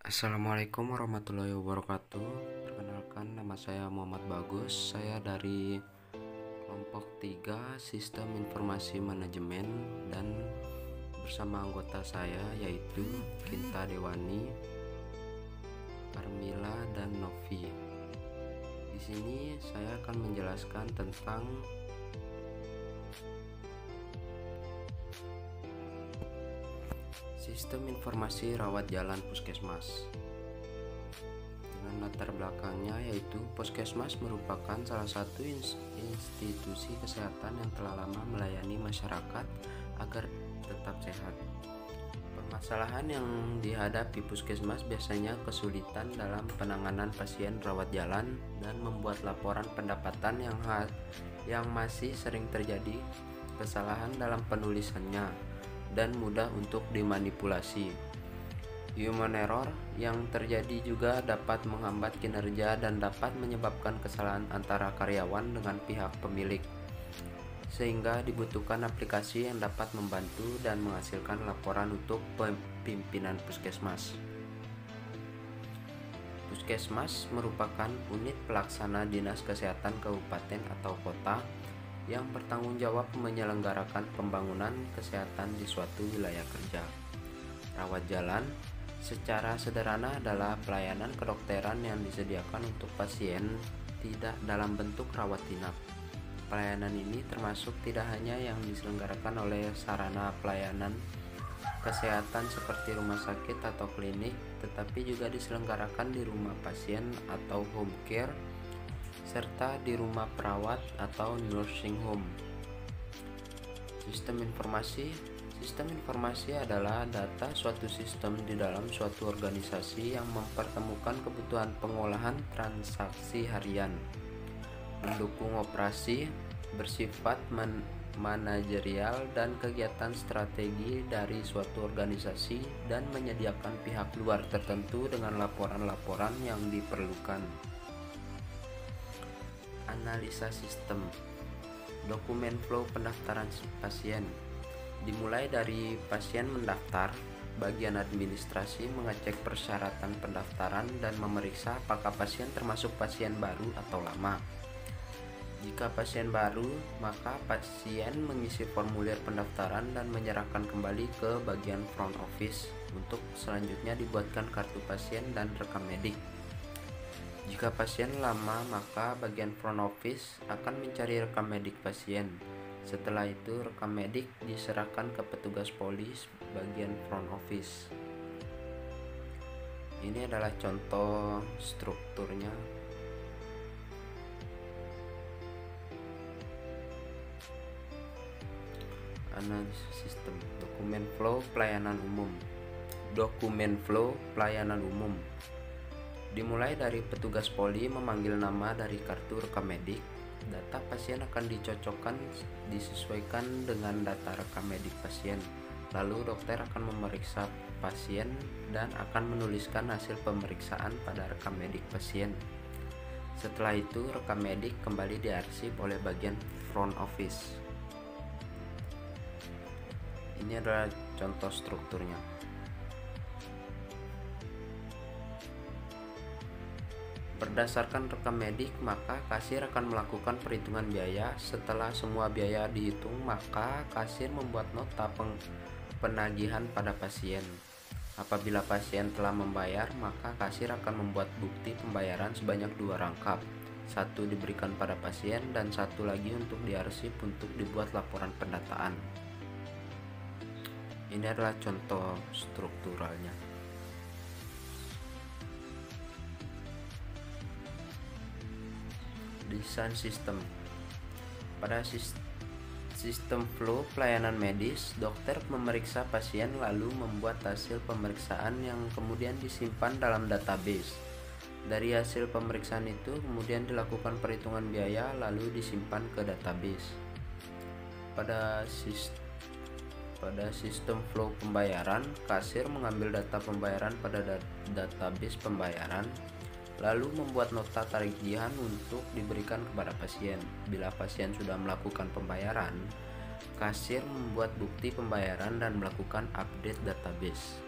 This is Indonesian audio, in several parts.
Assalamualaikum warahmatullahi wabarakatuh. Perkenalkan, nama saya Muhammad Bagus. Saya dari kelompok 3 Sistem Informasi Manajemen, dan bersama anggota saya yaitu Kinta Dewani, Carmila, dan Novi. Di sini saya akan menjelaskan tentang Sistem Informasi Rawat Jalan Puskesmas. Dengan latar belakangnya yaitu Puskesmas merupakan salah satu institusi kesehatan yang telah lama melayani masyarakat agar tetap sehat. Permasalahan yang dihadapi Puskesmas biasanya kesulitan dalam penanganan pasien rawat jalan dan membuat laporan pendapatan yang masih sering terjadi kesalahan dalam penulisannya dan mudah untuk dimanipulasi. Human error yang terjadi juga dapat menghambat kinerja dan dapat menyebabkan kesalahan antara karyawan dengan pihak pemilik, sehingga dibutuhkan aplikasi yang dapat membantu dan menghasilkan laporan untuk pimpinan Puskesmas. Puskesmas merupakan unit pelaksana Dinas Kesehatan Kabupaten atau Kota yang bertanggung jawab menyelenggarakan pembangunan kesehatan di suatu wilayah kerja. Rawat jalan secara sederhana adalah pelayanan kedokteran yang disediakan untuk pasien tidak dalam bentuk rawat inap. Pelayanan ini termasuk tidak hanya yang diselenggarakan oleh sarana pelayanan kesehatan seperti rumah sakit atau klinik, tetapi juga diselenggarakan di rumah pasien atau home care, serta di rumah perawat atau nursing home. Sistem informasi adalah data suatu sistem di dalam suatu organisasi yang mempertemukan kebutuhan pengolahan transaksi harian, mendukung operasi, bersifat manajerial dan kegiatan strategi dari suatu organisasi, dan menyediakan pihak luar tertentu dengan laporan-laporan yang diperlukan. Analisa sistem. Dokumen flow pendaftaran pasien. Dimulai dari pasien mendaftar, bagian administrasi mengecek persyaratan pendaftaran dan memeriksa apakah pasien termasuk pasien baru atau lama. Jika pasien baru, maka pasien mengisi formulir pendaftaran dan menyerahkan kembali ke bagian front office untuk selanjutnya dibuatkan kartu pasien dan rekam medik. Jika pasien lama, maka bagian front office akan mencari rekam medik pasien. Setelah itu, rekam medik diserahkan ke petugas polis bagian front office. Ini adalah contoh strukturnya. Analisis sistem. Dokumen flow pelayanan umum. Dokumen flow pelayanan umum dimulai dari petugas poli memanggil nama dari kartu rekam medik. Data pasien akan dicocokkan disesuaikan dengan data rekam medik pasien. Lalu dokter akan memeriksa pasien dan akan menuliskan hasil pemeriksaan pada rekam medik pasien. Setelah itu rekam medik kembali diarsip oleh bagian front office. Ini adalah contoh strukturnya. Berdasarkan rekam medik, maka kasir akan melakukan perhitungan biaya. Setelah semua biaya dihitung, maka kasir membuat nota penagihan pada pasien. Apabila pasien telah membayar, maka kasir akan membuat bukti pembayaran sebanyak 2 rangkap. Satu diberikan pada pasien dan satu lagi untuk diarsip untuk dibuat laporan pendataan. Ini adalah contoh strukturalnya. Desain sistem. Pada sistem flow pelayanan medis, dokter memeriksa pasien lalu membuat hasil pemeriksaan yang kemudian disimpan dalam database. Dari hasil pemeriksaan itu kemudian dilakukan perhitungan biaya lalu disimpan ke database. Pada sistem flow pembayaran, kasir mengambil data pembayaran pada database pembayaran, lalu membuat nota tagihan untuk diberikan kepada pasien. Bila pasien sudah melakukan pembayaran, kasir membuat bukti pembayaran dan melakukan update database.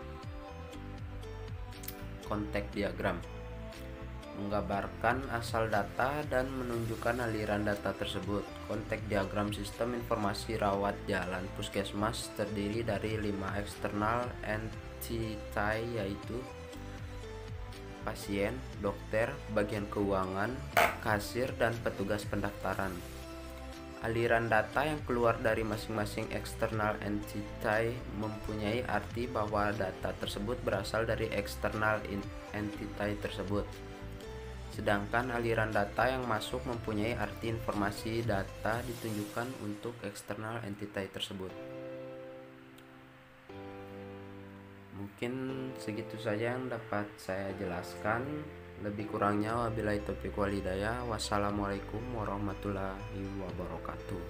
konteks diagram, menggambarkan asal data dan menunjukkan aliran data tersebut. Konteks diagram sistem informasi rawat jalan puskesmas terdiri dari 5 eksternal entity, yaitu pasien, dokter, bagian keuangan, kasir, dan petugas pendaftaran. Aliran data yang keluar dari masing-masing eksternal entity mempunyai arti bahwa data tersebut berasal dari eksternal entity tersebut. Sedangkan aliran data yang masuk mempunyai arti informasi data ditunjukkan untuk eksternal entity tersebut. Mungkin segitu saja yang dapat saya jelaskan. Lebih kurangnya wabillahi taufiq wal hidayah. Wassalamualaikum warahmatullahi wabarakatuh.